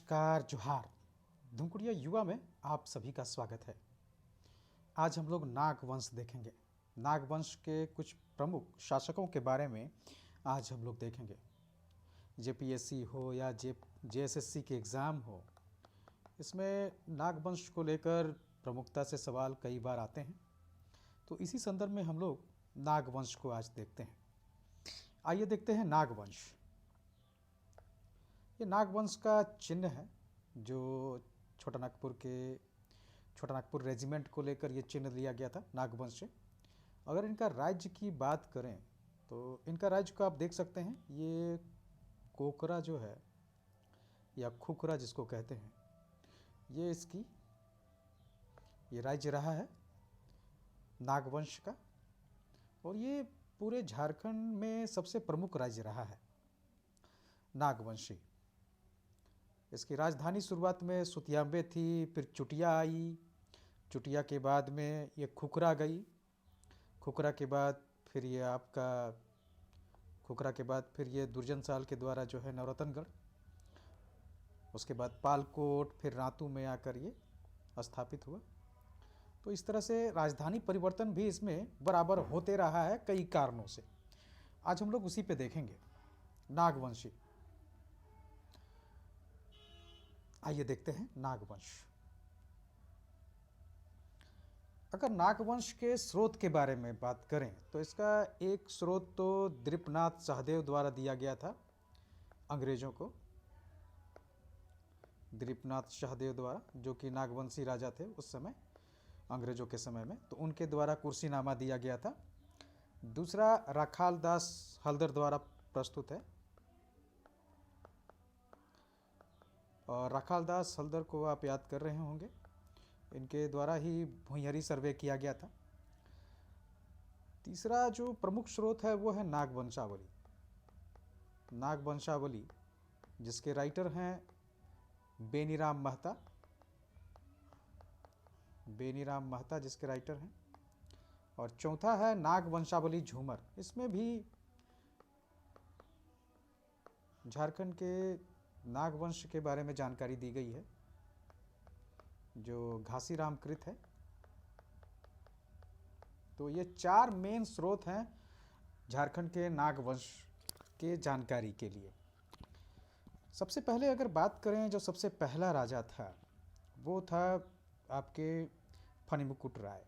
नमस्कार जोहार। धुमकुड़िया युवा में आप सभी का स्वागत है। आज हम लोग नाग वंश देखेंगे। नाग वंश के कुछ प्रमुख शासकों के बारे में आज हम लोग देखेंगे। जेपीएससी हो या जेएसएससी के एग्ज़ाम हो, इसमें नाग वंश को लेकर प्रमुखता से सवाल कई बार आते हैं। तो इसी संदर्भ में हम लोग नाग वंश को आज देखते हैं। आइए देखते हैं नाग वंश। ये नागवंश का चिन्ह है जो छोटा नागपुर रेजिमेंट को लेकर ये चिन्ह लिया गया था नागवंश से। अगर इनका राज्य की बात करें तो इनका राज्य को आप देख सकते हैं। ये कोकरा जो है या खुकरा जिसको कहते हैं, ये राज्य रहा है नागवंश का, और ये पूरे झारखंड में सबसे प्रमुख राज्य रहा है नागवंशी। इसकी राजधानी शुरुआत में सुतियांबे थी, फिर चुटिया आई, चुटिया के बाद में ये खुखरा गई, खुखरा के बाद फिर ये दुर्जन साल के द्वारा जो है नवरत्नगढ़, उसके बाद पालकोट, फिर रातू में आकर ये स्थापित हुआ। तो इस तरह से राजधानी परिवर्तन भी इसमें बराबर होते रहा है कई कारणों से। आज हम लोग उसी पे देखेंगे नागवंशी। आइए देखते हैं नागवंश। अगर नागवंश के स्रोत के बारे में बात करें तो इसका एक स्रोत तो द्रिपनाथ सहदेव द्वारा दिया गया था अंग्रेजों को। द्रिपनाथ सहदेव द्वारा, जो कि नागवंशी राजा थे उस समय अंग्रेजों के समय में, तो उनके द्वारा कुर्सीनामा दिया गया था। दूसरा राखाल दास हल्दर द्वारा प्रस्तुत है, और राखाल दास हल्दर को आप याद कर रहे होंगे, इनके द्वारा ही भुइंहरी सर्वे किया गया था। तीसरा जो प्रमुख स्रोत है वो है नागवंशावली। नागवंशावली जिसके राइटर हैं बेनीराम महता जिसके राइटर हैं। और चौथा है नागवंशावली झूमर। इसमें भी झारखंड के नागवंश के बारे में जानकारी दी गई है, जो घासीराम कृत है। तो ये चार मेन स्रोत हैं झारखंड के नागवंश के जानकारी के लिए। सबसे पहले अगर बात करें, जो सबसे पहला राजा था वो था आपके फणिमुकुट राय।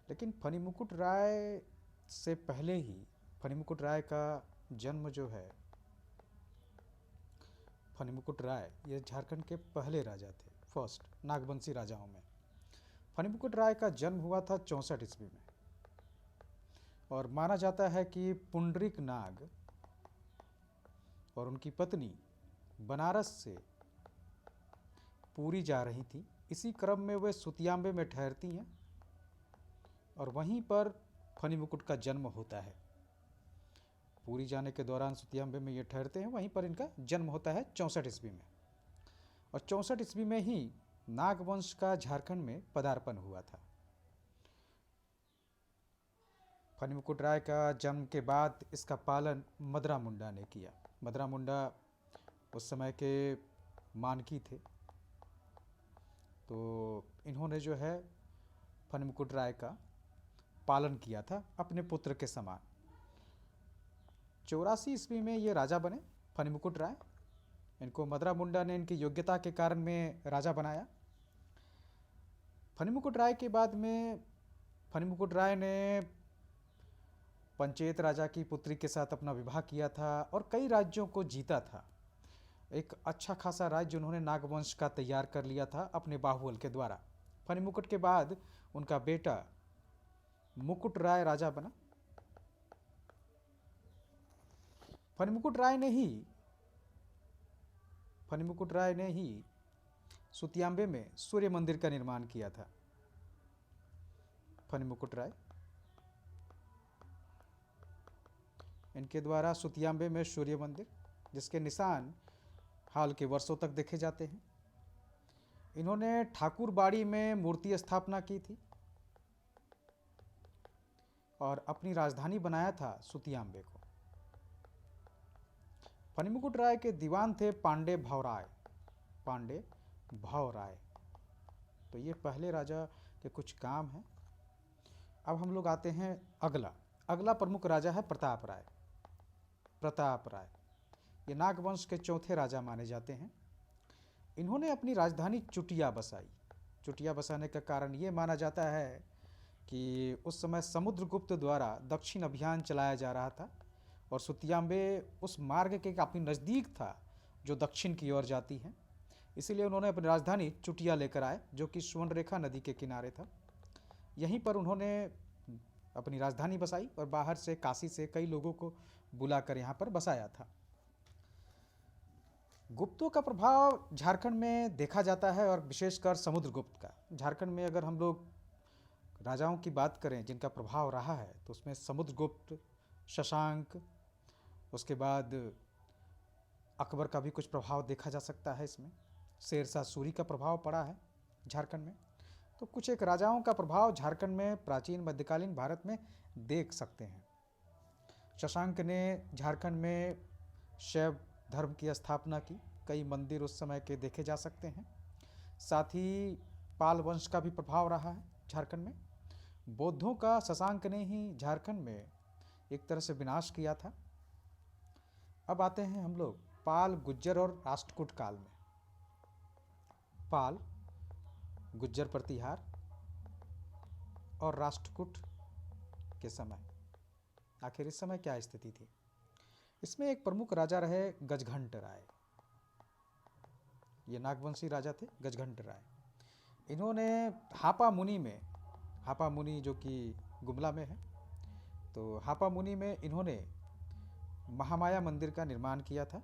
लेकिन फणिमुकुट राय से पहले ही फणिमुकुट राय का जन्म जो है, फणिमुकुट राय ये झारखंड के पहले राजा थे, फर्स्ट नागवंशी राजाओं में। फणिमुकुट राय का जन्म हुआ था 64 ईस्वी में, और माना जाता है कि पुंडरीक नाग और उनकी पत्नी बनारस से पूरी जा रही थी। इसी क्रम में वे सुतियांबे में ठहरती हैं, और वहीं पर फणिमुकुट का जन्म होता है। पूरी जाने के दौरान सुतियांबे में ये ठहरते हैं, वहीं पर इनका जन्म होता है 64 ईस्वी में। और 64 ईस्वी में ही नागवंश का झारखंड में पदार्पण हुआ था। फणिमुकुट राय का जन्म के बाद इसका पालन मदरा मुंडा ने किया। मदरा मुंडा उस समय के मानकी थे, तो इन्होंने जो है फणिमुकुट राय का पालन किया था अपने पुत्र के समान। 84 ईस्वी में ये राजा बने फणिमुकुट राय। इनको मदरा मुंडा ने इनकी योग्यता के कारण में राजा बनाया। फणिमुकुट राय के बाद में फणिमुकुट राय ने पंचेत राजा की पुत्री के साथ अपना विवाह किया था और कई राज्यों को जीता था। एक अच्छा खासा राज्य उन्होंने नागवंश का तैयार कर लिया था अपने बाहुबल के द्वारा। फणिमुकुट के बाद उनका बेटा मुकुट राय राजा बना। फणिमुकुट राय ने ही सुतियांबे में सूर्य मंदिर का निर्माण किया था। फणिमुकुट राय, इनके द्वारा सुतियांबे में सूर्य मंदिर, जिसके निशान हाल के वर्षों तक देखे जाते हैं। इन्होंने ठाकुरबाड़ी में मूर्ति स्थापना की थी और अपनी राजधानी बनाया था सुतियांबे को। फणिमुकुट राय के दीवान थे पांडे भवराय। पांडे भव राय। तो ये पहले राजा के कुछ काम हैं। अब हम लोग आते हैं अगला प्रमुख राजा है प्रताप राय। प्रताप राय ये नागवंश के चौथे राजा माने जाते हैं। इन्होंने अपनी राजधानी चुटिया बसाई। चुटिया बसाने का कारण ये माना जाता है कि उस समय समुद्रगुप्त द्वारा दक्षिण अभियान चलाया जा रहा था और सुतियांबे उस मार्ग के काफ़ी नज़दीक था जो दक्षिण की ओर जाती है। इसीलिए उन्होंने अपनी राजधानी चुटिया लेकर आए जो कि स्वर्णरेखा नदी के किनारे था। यहीं पर उन्होंने अपनी राजधानी बसाई और बाहर से काशी से कई लोगों को बुलाकर यहाँ पर बसाया था। गुप्तों का प्रभाव झारखंड में देखा जाता है और विशेषकर समुद्रगुप्त का। झारखंड में अगर हम लोग राजाओं की बात करें जिनका प्रभाव रहा है तो उसमें समुद्रगुप्त, शशांक, उसके बाद अकबर का भी कुछ प्रभाव देखा जा सकता है। इसमें शेरशाह सूरी का प्रभाव पड़ा है झारखंड में। तो कुछ एक राजाओं का प्रभाव झारखंड में प्राचीन मध्यकालीन भारत में देख सकते हैं। शशांक ने झारखंड में शैव धर्म की स्थापना की। कई मंदिर उस समय के देखे जा सकते हैं। साथ ही पाल वंश का भी प्रभाव रहा है झारखंड में। बौद्धों का शशांक ने ही झारखंड में एक तरह से विनाश किया था। अब आते हैं हम लोग पाल, गुज्जर और राष्ट्रकूट काल में। पाल, गुज्जर प्रतिहार और राष्ट्रकूट के समय आखिर इस समय क्या स्थिति थी। इसमें एक प्रमुख राजा रहे गजघंट राय। ये नागवंशी राजा थे गजघंट राय। इन्होंने हापा मुनि जो कि गुमला में है, तो हापा मुनि में इन्होंने महामाया मंदिर का निर्माण किया था।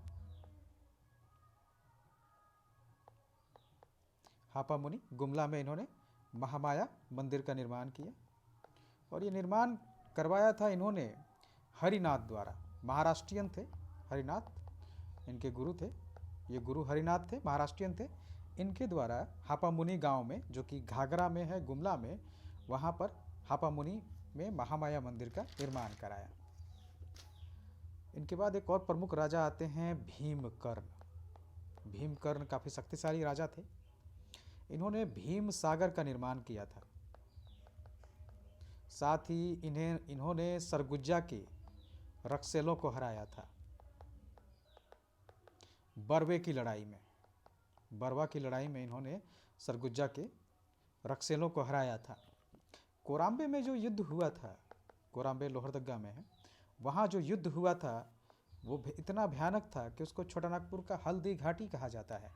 हापा मुनि गुमला में इन्होंने महामाया मंदिर का निर्माण किया और ये निर्माण करवाया था इन्होंने हरिनाथ द्वारा। महाराष्ट्रियन थे हरिनाथ, इनके गुरु थे। ये गुरु हरिनाथ थे, महाराष्ट्रियन थे। इनके द्वारा हापा मुनि गांव में जो कि घाघरा में है, गुमला में, वहाँ पर हापा मुनि में महामाया मंदिर का निर्माण कराया। इनके बाद एक और प्रमुख राजा आते हैं भीमकर्ण। भीमकर्ण काफ़ी शक्तिशाली राजा थे। इन्होंने भीम सागर का निर्माण किया था। साथ ही इन्होंने सरगुजा के रक्सेलों को हराया था बरवे की लड़ाई में। बरवा की लड़ाई में इन्होंने सरगुजा के रक्सेलों को हराया था। कोराम्बे में जो युद्ध हुआ था, कोराम्बे लोहरदग्गा में है, वहाँ जो युद्ध हुआ था वो इतना भयानक था कि उसको छोटानागपुर का हल्दी घाटी कहा जाता है।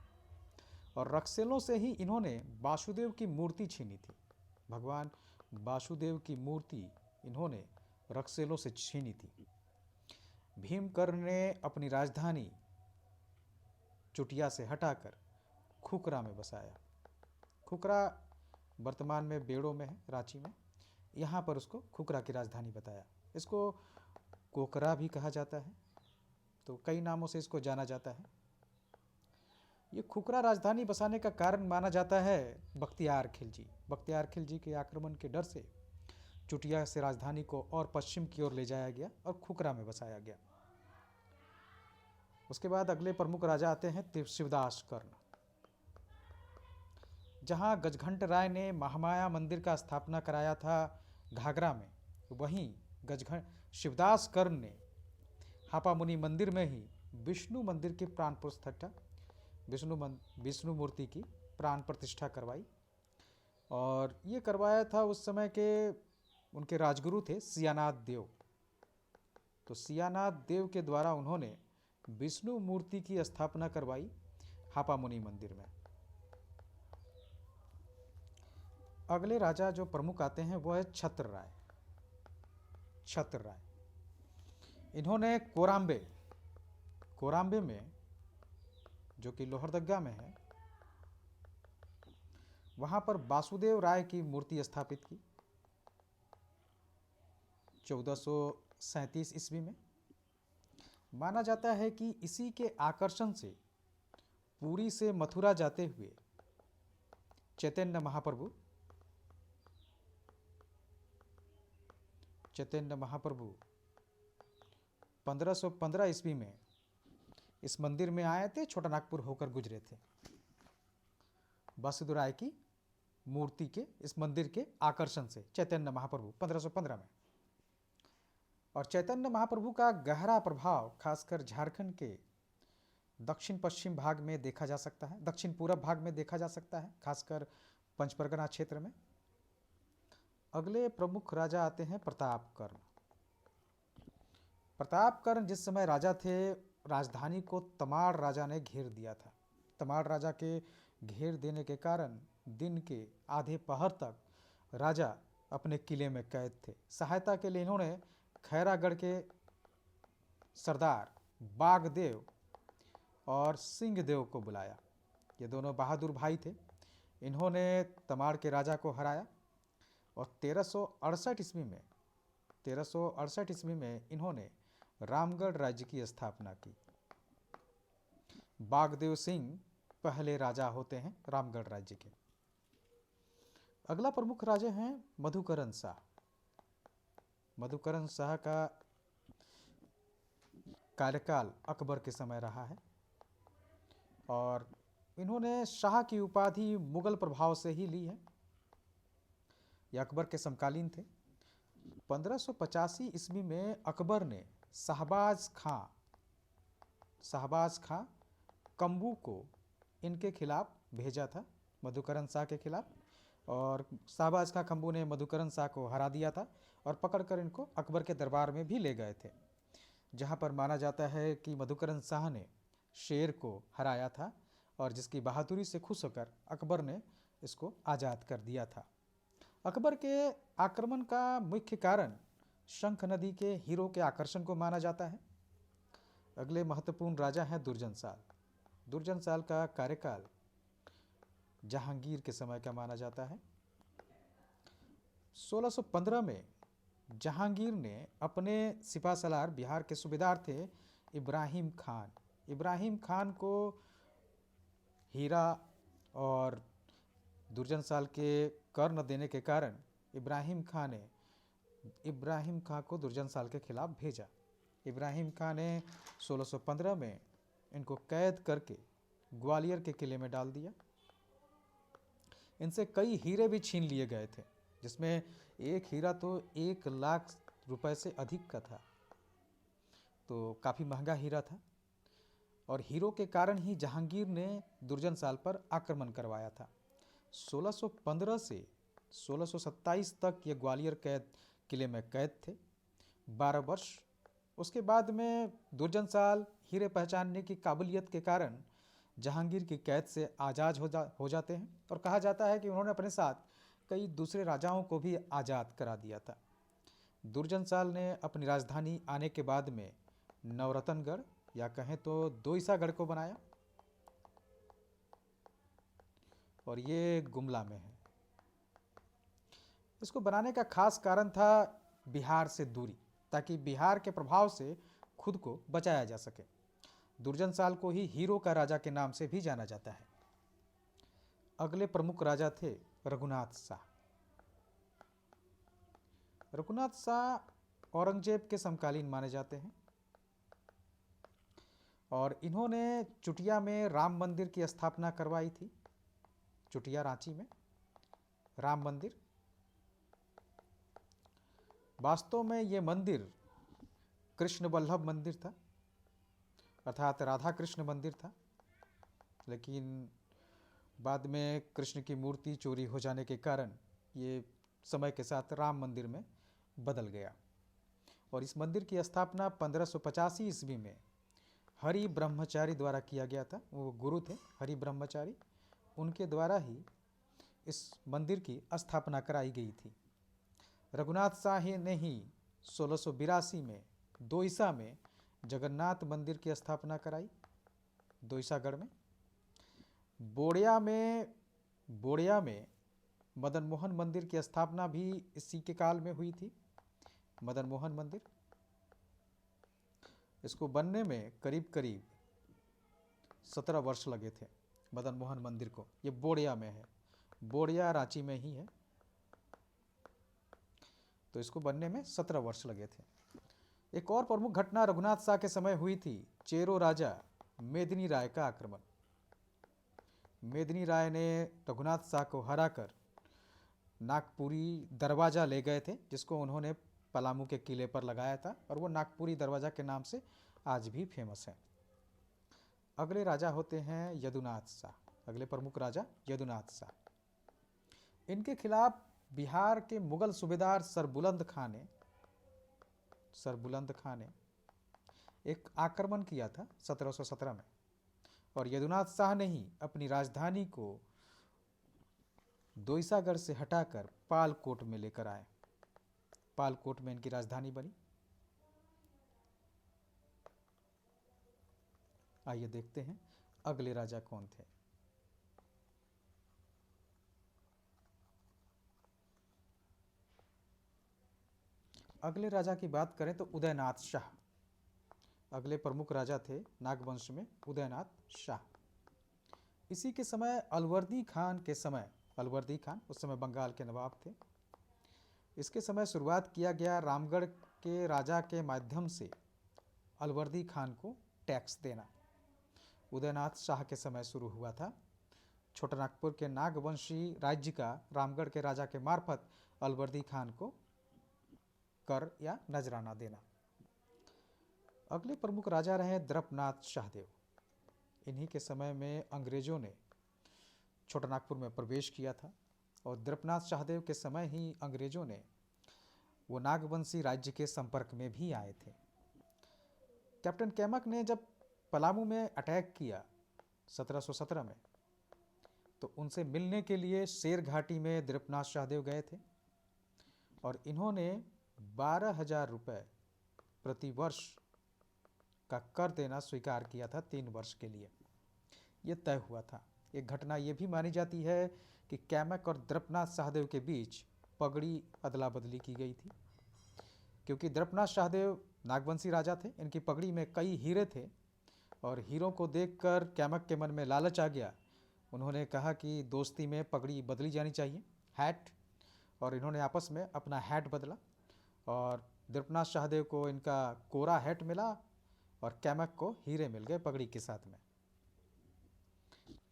और रक्सेलों से ही इन्होंने वासुदेव की मूर्ति छीनी थी। भगवान वासुदेव की मूर्ति इन्होंने रक्सेलों से छीनी थी। भीमकर्ण ने अपनी राजधानी चुटिया से हटाकर खुकरा में बसाया। खुकरा वर्तमान में बेड़ो में है, रांची में। यहाँ पर उसको खुकरा की राजधानी बताया। इसको कोकरा भी कहा जाता है, तो कई नामों से इसको जाना जाता है। ये खुकरा राजधानी बसाने का कारण माना जाता है बख्तियार खिलजी। बख्तियार खिलजी के आक्रमण के डर से चुटिया से राजधानी को और पश्चिम की ओर ले जाया गया और खुकरा में बसाया गया। उसके बाद अगले प्रमुख राजा आते हैं शिवदास कर्ण। जहां गजघंट राय ने महामाया मंदिर का स्थापना कराया था घाघरा में, वहीं शिवदास कर्ण ने हापा मुनि मंदिर में ही विष्णु मंदिर की प्राण प्रतिष्ठा, विष्णु मूर्ति की प्राण प्रतिष्ठा करवाई। और ये करवाया था उस समय के उनके राजगुरु थे सियानाथ देव। तो सियानाथ देव के द्वारा उन्होंने विष्णु मूर्ति की स्थापना करवाई हापा मुनि मंदिर में। अगले राजा जो प्रमुख आते हैं वो है छत्र राय। छत्र राय इन्होंने कोराम्बे में जो कि लोहरदग्गा में है, वहां पर वासुदेव राय की मूर्ति स्थापित की 1437 ईस्वी में। माना जाता है कि इसी के आकर्षण से पुरी से मथुरा जाते हुए चैतन्य महाप्रभु 1515 ईस्वी में इस मंदिर में आए थे, छोटा नागपुर होकर गुजरे थे। बसुदराय की मूर्ति के, इस मंदिर के आकर्षण से, चैतन्य महाप्रभु 1515 में। और चैतन्य महाप्रभु का गहरा प्रभाव खासकर झारखंड के दक्षिण पश्चिम भाग में देखा जा सकता है, दक्षिण पूरब भाग में देखा जा सकता है, खासकर पंचपरगना क्षेत्र में। अगले प्रमुख राजा आते हैं प्रतापकर्ण। प्रतापकर्ण जिस समय राजा थे, राजधानी को तमाड़ राजा ने घेर दिया था। तमाड़ राजा के घेर देने के कारण दिन के आधे पहर तक राजा अपने किले में कैद थे। सहायता के लिए इन्होंने खैरागढ़ के सरदार बागदेव और सिंहदेव को बुलाया। ये दोनों बहादुर भाई थे। इन्होंने तमाड़ के राजा को हराया और 1368 ईस्वी में इन्होंने रामगढ़ राज्य की स्थापना की। बागदेव सिंह पहले राजा होते हैं रामगढ़ राज्य के। अगला प्रमुख राजा हैं मधुकरण शाह। मधुकरण शाह का कार्यकाल अकबर के समय रहा है और इन्होंने शाह की उपाधि मुगल प्रभाव से ही ली है। यह अकबर के समकालीन थे। 1585 ईस्वी में अकबर ने शहबाज खां कम्बू को इनके खिलाफ भेजा था, मधुकरण शाह के खिलाफ, और शहबाज खां कम्बू ने मधुकरण शाह को हरा दिया था और पकड़कर इनको अकबर के दरबार में भी ले गए थे, जहां पर माना जाता है कि मधुकरण शाह ने शेर को हराया था और जिसकी बहादुरी से खुश होकर अकबर ने इसको आज़ाद कर दिया था। अकबर के आक्रमण का मुख्य कारण शंख नदी के हीरो के आकर्षण को माना जाता है। अगले महत्वपूर्ण राजा हैं दुर्जनशाल। दुर्जनशाल का कार्यकाल जहांगीर के समय का माना जाता है। 1615 में जहांगीर ने अपने सिपासलार, बिहार के सूबेदार थे इब्राहिम खान को हीरा और दुर्जनशाल के कर न देने के कारण इब्राहिम खान को दुर्जनशाल के खिलाफ भेजा। इब्राहिम खान ने 1615 में इनको कैद करके ग्वालियर के किले में डाल दिया। इनसे कई हीरे भी छीन लिए गए थे, जिसमें एक हीरा तो 1 लाख रुपए से अधिक का था, तो काफ़ी महंगा हीरा था। और हीरो के कारण ही जहांगीर ने दुर्जनशाल पर आक्रमण करवाया था। 1615 से 1627 तक ये ग्वालियर किले में कैद थे, 12 वर्ष। उसके बाद में दुर्जनशाल हीरे पहचानने की काबिलियत के कारण जहांगीर की कैद से आज़ाद हो जाते हैं और कहा जाता है कि उन्होंने अपने साथ कई दूसरे राजाओं को भी आज़ाद करा दिया था। दुर्जनशाल ने अपनी राजधानी आने के बाद में नवरत्नगढ़ या कहें तो दोईसागढ़ को बनाया और ये गुमला में है। इसको बनाने का खास कारण था बिहार से दूरी, ताकि बिहार के प्रभाव से खुद को बचाया जा सके। दुर्जनशाल को ही हीरो का राजा के नाम से भी जाना जाता है। अगले प्रमुख राजा थे रघुनाथ शाह। रघुनाथ शाह औरंगजेब के समकालीन माने जाते हैं और इन्होंने चुटिया में राम मंदिर की स्थापना करवाई थी। चुटिया, रांची में राम मंदिर। वास्तव में ये मंदिर कृष्ण वल्लभ मंदिर था, अर्थात राधा कृष्ण मंदिर था, लेकिन बाद में कृष्ण की मूर्ति चोरी हो जाने के कारण ये समय के साथ राम मंदिर में बदल गया। और इस मंदिर की स्थापना 1585 ईस्वी में हरि ब्रह्मचारी द्वारा किया गया था। वो गुरु थे हरि ब्रह्मचारी, उनके द्वारा ही इस मंदिर की स्थापना कराई गई थी। रघुनाथ शाह ने ही 1682 में दोईसा में जगन्नाथ मंदिर की स्थापना कराई, दोईसागढ़ में। बोड़िया में मदन मोहन मंदिर की स्थापना भी इसी के काल में हुई थी, मदन मोहन मंदिर। इसको बनने में करीब 17 वर्ष लगे थे मदन मोहन मंदिर को। ये बोड़िया में है, बोड़िया रांची में ही है, तो इसको बनने में 17 वर्ष लगे थे। एक और प्रमुख घटना रघुनाथ शाह के समय हुई थी, चेरो राजा मेदिनी राय का आक्रमण। मेदिनी राय ने रघुनाथ शाह को हराकर नागपुरी दरवाज़ा ले गए थे, जिसको उन्होंने पलामू के किले पर लगाया था और वो नागपुरी दरवाज़ा के नाम से आज भी फेमस है। अगले राजा होते हैं यदुनाथ शाह। अगले प्रमुख राजा यदुनाथ शाह। इनके खिलाफ बिहार के मुगल सूबेदार सरबुलंद खां ने एक आक्रमण किया था 1717 में, और यदुनाथ शाह ने ही अपनी राजधानी को दोईसागढ़ से हटाकर पालकोट में लेकर आए। पालकोट में इनकी राजधानी बनी। आइए देखते हैं अगले राजा कौन थे। अगले राजा की बात करें तो उदयनाथ शाह। अगले प्रमुख राजा थे नागवंश में उदयनाथ शाह। इसी के समय अलवर्दी खान उस समय बंगाल के नवाब थे। इसके समय शुरुआत किया गया रामगढ़ के राजा के माध्यम से अलवर्दी खान को टैक्स देना। उदयनाथ शाह के समय शुरू हुआ था। छोटानागपुर के नागवंशी राज्य का रामगढ़ के राजा के मार्फत अलवर्दी खान को कर या नजराना देना। अगले प्रमुख राजा रहे द्रपनाथ शाहदेव। इन्हीं के समय में अंग्रेजों ने छोटानागपुर में प्रवेश किया था, और द्रपनाथ शाहदेव के समय ही अंग्रेजों ने वो नागवंशी राज्य के संपर्क में भी आए थे। कैप्टन कैमक ने जब पलामू में अटैक किया 1717 में, तो उनसे मिलने के लिए शेर घाटी में द्रपनाथ शाहदेव गए थे, और इन्होंने 12,000 रुपये प्रति वर्ष का कर देना स्वीकार किया था 3 वर्ष के लिए। ये तय हुआ था। एक घटना ये भी मानी जाती है कि कैमक और द्रपनाथ शाहदेव के बीच पगड़ी अदला बदली की गई थी, क्योंकि द्रपनाथ शाहदेव नागवंशी राजा थे। इनकी पगड़ी में कई हीरे थे, और हीरों को देखकर कैमक के मन में लालच आ गया। उन्होंने कहा कि दोस्ती में पगड़ी बदली जानी चाहिए, हैट, और इन्होंने आपस में अपना हैट बदला, और द्रपनाथ शाहदेव को इनका कोरा हैट मिला और कैमक को हीरे मिल गए पगड़ी के साथ में।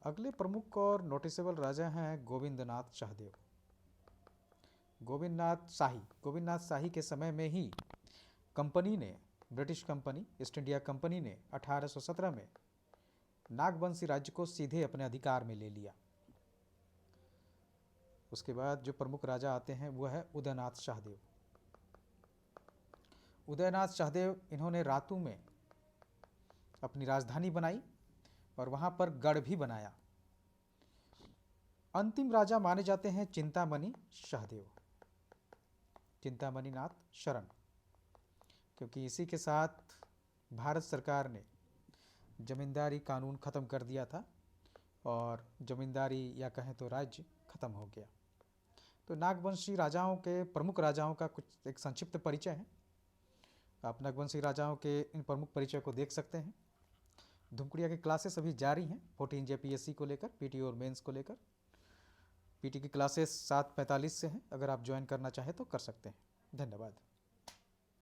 अगले प्रमुख और नोटिसेबल राजा हैं गोविंदनाथ शाहदेव। गोविंदनाथ शाही के समय में ही British company East India Company ने 1817 में नागवंशी राज्य को सीधे अपने अधिकार में ले लिया। उसके बाद जो प्रमुख राजा आते हैं वो है उदयनाथ शाहदेव। उदयनाथ शाहदेव इन्होंने रातू में अपनी राजधानी बनाई और वहां पर गढ़ भी बनाया। अंतिम राजा माने जाते हैं चिंतामणि नाथ शरण, क्योंकि इसी के साथ भारत सरकार ने जमींदारी कानून खत्म कर दिया था और जमींदारी या कहें तो राज्य खत्म हो गया। तो नागवंशी राजाओं के प्रमुख राजाओं का कुछ एक संक्षिप्त परिचय है। आप नागवंशी राजाओं के इन प्रमुख परिचय को देख सकते हैं। धुमकुड़िया की क्लासेस अभी जारी हैं 14 JPSC को लेकर, पीटी और मेंस को लेकर। पीटी की क्लासेस 7:45 से हैं, अगर आप ज्वाइन करना चाहें तो कर सकते हैं। धन्यवाद।